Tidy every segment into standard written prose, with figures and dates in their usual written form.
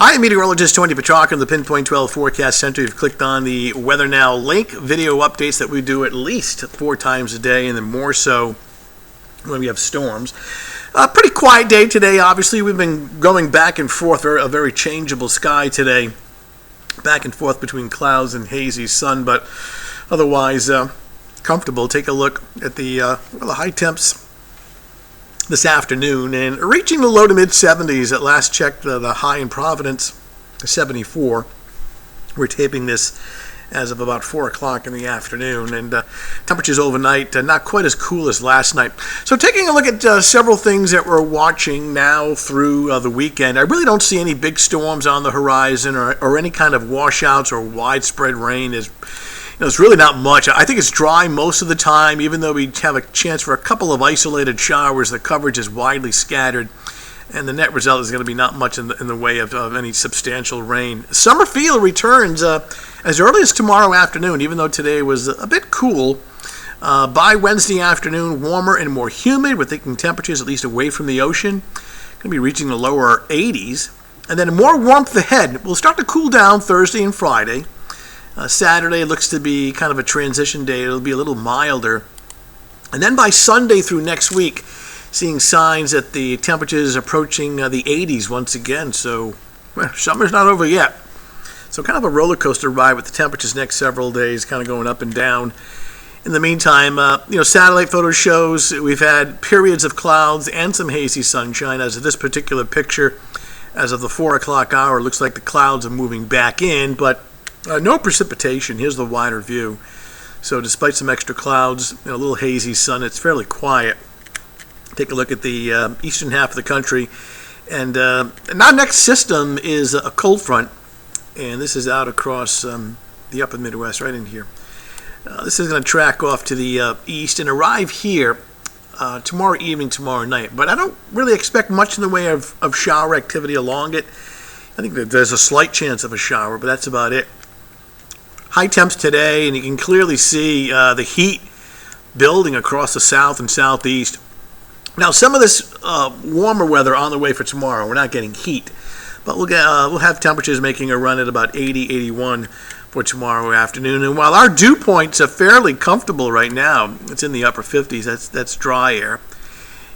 Hi, I'm meteorologist Tony Petrarca in the Pinpoint 12 Forecast Center. You've clicked on the Weather Now link, video updates that we do at least 4 times a day, and then more so when we have storms. A pretty quiet day today, obviously. We've been going back and forth, a very changeable sky today, back and forth between clouds and hazy sun, but otherwise comfortable. Take a look at the high temps this afternoon, and reaching the low to mid 70s. At last check, the high in Providence, 74. We're taping this as of about 4 o'clock in the afternoon, and temperatures overnight not quite as cool as last night. So taking a look at several things that we're watching now through the weekend, I really don't see any big storms on the horizon or any kind of washouts or widespread rain. It's really not much. I think it's dry most of the time, even though we have a chance for a couple of isolated showers. The coverage is widely scattered, and the net result is going to be not much in the way of any substantial rain. Summer feel returns as early as tomorrow afternoon, even though today was a bit cool. By Wednesday afternoon, warmer and more humid. We're thinking temperatures at least away from the ocean. Going to be reaching the lower 80s. And then more warmth ahead. We'll start to cool down Thursday and Friday. Saturday looks to be kind of a transition day. It'll be a little milder. And then by Sunday through next week, seeing signs that the temperature is approaching the 80s once again. So summer's not over yet. So kind of a roller coaster ride with the temperatures next several days, kind of going up and down. In the meantime, satellite photo shows we've had periods of clouds and some hazy sunshine. As of this particular picture, as of the 4 o'clock hour, looks like the clouds are moving back in, but no precipitation. Here's the wider view. So despite some extra clouds, a little hazy sun, it's fairly quiet. Take a look at the eastern half of the country. And our next system is a cold front. And this is out across the upper Midwest, right in here. This is going to track off to the east and arrive here tomorrow evening, tomorrow night. But I don't really expect much in the way of shower activity along it. I think that there's a slight chance of a shower, but that's about it. High temps today, and you can clearly see the heat building across the south and southeast. Now, some of this warmer weather on the way for tomorrow. We're not getting heat, but we'll have temperatures making a run at about 80, 81 for tomorrow afternoon. And while our dew points are fairly comfortable right now, it's in the upper 50s. That's dry air.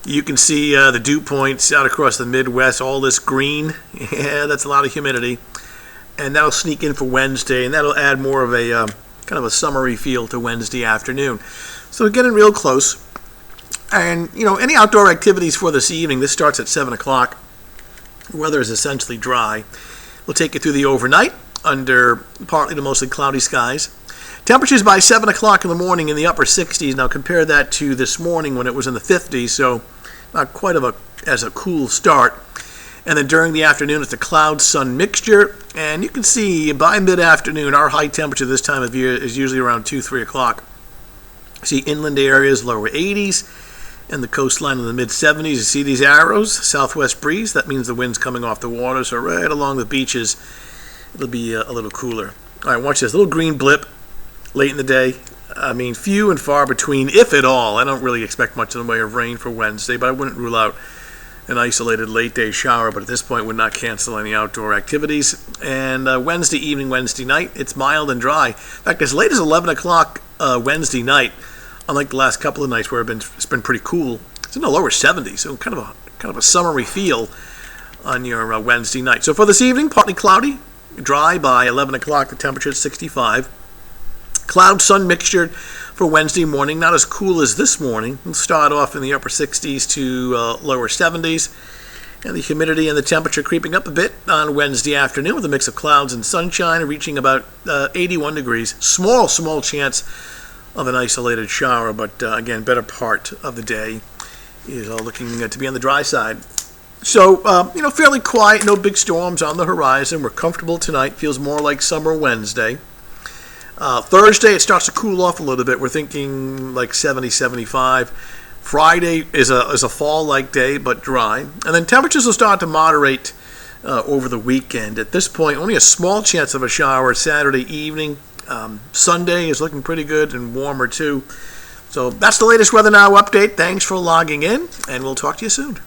You can see the dew points out across the Midwest. All this green, yeah, that's a lot of humidity. And that'll sneak in for Wednesday, and that'll add more of a kind of a summery feel to Wednesday afternoon. So we're getting real close. And, any outdoor activities for this evening, this starts at 7 o'clock. The weather is essentially dry. We'll take you through the overnight under partly to mostly cloudy skies. Temperatures by 7 o'clock in the morning in the upper 60s. Now compare that to this morning when it was in the 50s, so not quite as a cool start. And then during the afternoon, it's a cloud-sun mixture. And you can see by mid-afternoon, our high temperature this time of year is usually around 2, 3 o'clock. See inland areas, lower 80s, and the coastline in the mid-70s. You see these arrows, southwest breeze. That means the wind's coming off the water. So right along the beaches, it'll be a little cooler. All right, watch this. Little green blip late in the day. I mean, few and far between, if at all. I don't really expect much in the way of rain for Wednesday, but I wouldn't rule out an isolated late-day shower, but at this point would not cancel any outdoor activities. And Wednesday evening, Wednesday night, it's mild and dry. In fact, as late as 11 o'clock Wednesday night, unlike the last couple of nights where it's been pretty cool, it's in the lower 70s, so kind of a summery feel on your Wednesday night. So for this evening, partly cloudy, dry by 11 o'clock, the temperature is 65. Cloud-sun mixture for Wednesday morning, not as cool as this morning. We'll start off in the upper 60s to lower 70s. And the humidity and the temperature creeping up a bit on Wednesday afternoon with a mix of clouds and sunshine, reaching about 81 degrees. Small chance of an isolated shower, but again, better part of the day is looking to be on the dry side. So, fairly quiet, no big storms on the horizon. We're comfortable tonight. Feels more like summer Wednesday. Thursday, it starts to cool off a little bit. We're thinking like 70, 75. Friday is a fall-like day, but dry. And then temperatures will start to moderate over the weekend. At this point, only a small chance of a shower Saturday evening. Sunday is looking pretty good and warmer too. So that's the latest Weather Now update. Thanks for logging in, and we'll talk to you soon.